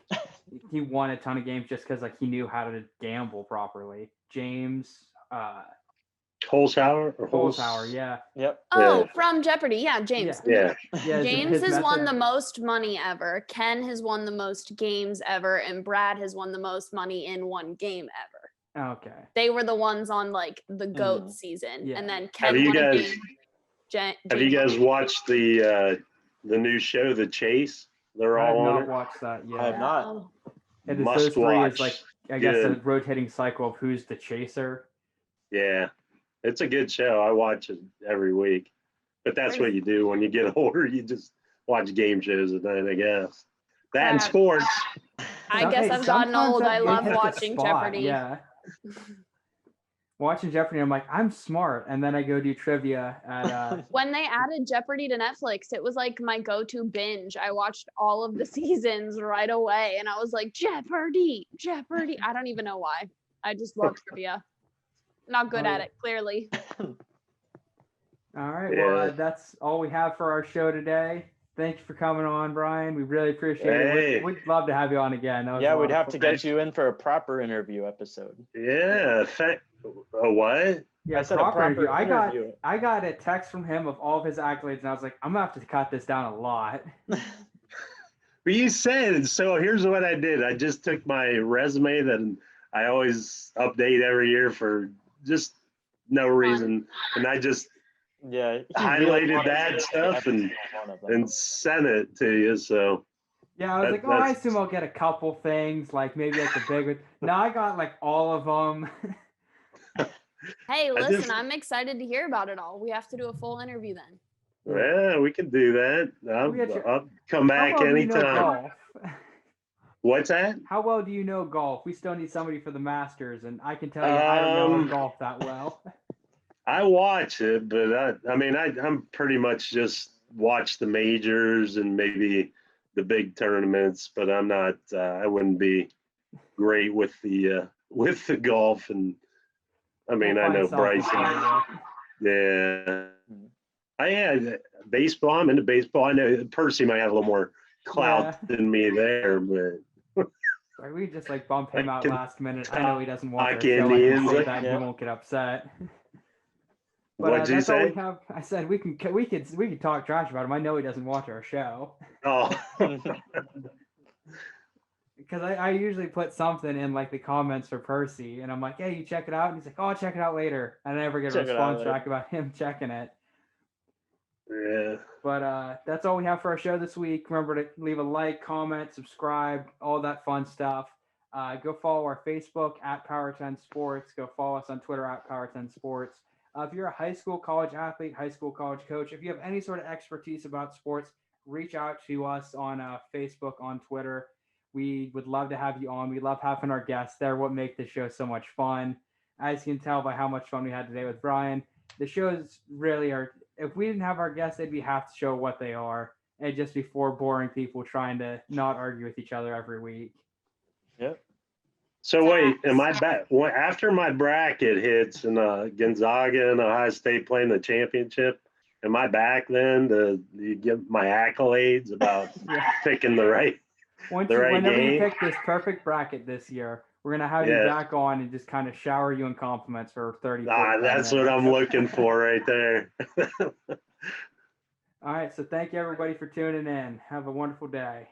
he won a ton of games just because like he knew how to gamble properly. James Holzhauer? Or Holzhauer, yeah. Yep. Oh, Yeah. from Jeopardy. Yeah, James. Yeah. Yeah, James his has won the method- most money ever. Ken has won the most games ever. And Brad has won the most money in one game ever. Okay. They were the ones on like the GOAT Mhm. season. Yeah. And then Have Ken you won a guys- game. Have you guys watched the new show, The Chase? They're I have all on not it. watched that yet. I have not. Oh, It is Must those three watch. is like I guess a Good. rotating cycle of who's the chaser. Yeah, it's a good show. I watch it every week. But that's what you do when you get older. You just watch game shows at night, I guess. That and Crap. sports. I guess Hey, I've gotten sometimes old. that I really love hits a watching spot, Jeopardy. Yeah. Watching Jeopardy, I'm like, I'm smart, and then I go do trivia at When they added Jeopardy to Netflix, it was like my go-to binge. I watched all of the seasons right away and I was like, Jeopardy, Jeopardy. I don't even know why. I just love trivia. Not good Oh, at yeah. it, clearly. All right. Well, Yeah. that's all we have for our show today. Thank you for coming on, Brian. We really appreciate Hey. it. We'd love to have you on again. That was Yeah, a lot we'd of have to fun. get you in for a proper interview episode. Yeah. A what? Yeah, I said proper a proper interview. interview. I got a text from him of all of his accolades, and I was like, I'm gonna have to cut this down a lot. Well, you said, so here's what I did. I just took my resume that I always update every year for just no reason. And I just Yeah. he highlighted really wanted that to stuff every and- single one of them. and sent it to you. So Yeah, I was That- like, oh, I that's- assume I'll get a couple things, like maybe like the big one. Now I got like all of them. Hey, I listen, just- I'm excited to hear about it all. We have to do a full interview then. yeah, we can do that. We got you- I'll come back How long do you know anytime. golf? What's that? How well do you know golf? We still need somebody for the Masters, and I can tell you I don't know golf that well. I watch it, but I'm pretty much just watch the majors and maybe the big tournaments, but I'm not. I wouldn't be great with the golf, and I We'll know find something Bryson. for you. Yeah, I had baseball. I'm into baseball. I know Percy might have a little more clout Yeah. than me there, but Sorry, we just like bump him I out can last minute. I know he doesn't watch our talk show. I can Indians, say that and yeah. he won't get upset. But what'd you that's all we say? have. I said we could talk trash about him. I know he doesn't watch our show Oh, because I usually put something in like the comments for Percy, and I'm like, "Hey, you check it out," and he's like, "Oh, I'll check it out later." I never get a Check it out response later. back about him checking it. yeah. But that's all we have for our show this week. Remember to leave a like, comment, subscribe, all that fun stuff. Go follow our Facebook at Power 10 Sports. Go follow us on Twitter at Power 10 Sports. If you're a high school, college athlete, high school, college coach, if you have any sort of expertise about sports, reach out to us on Facebook, on Twitter. We would love to have you on. We love having our guests there. What make the show so much fun? As you can tell by how much fun we had today with Brian, the shows really are. If we didn't have our guests, they'd be half the show what they are. It'd just be four boring people trying to not argue with each other every week. Yep. So wait, am I Facts. back? After my bracket hits and Gonzaga and Ohio State playing the championship, am I back then to give my accolades about Yeah. picking the right? Whenever you game? pick this perfect bracket this year, we're gonna have you Yeah. back on and just kind of shower you in compliments for 30. That's what I'm looking for right there. All right, so thank you everybody for tuning in. Have a wonderful day.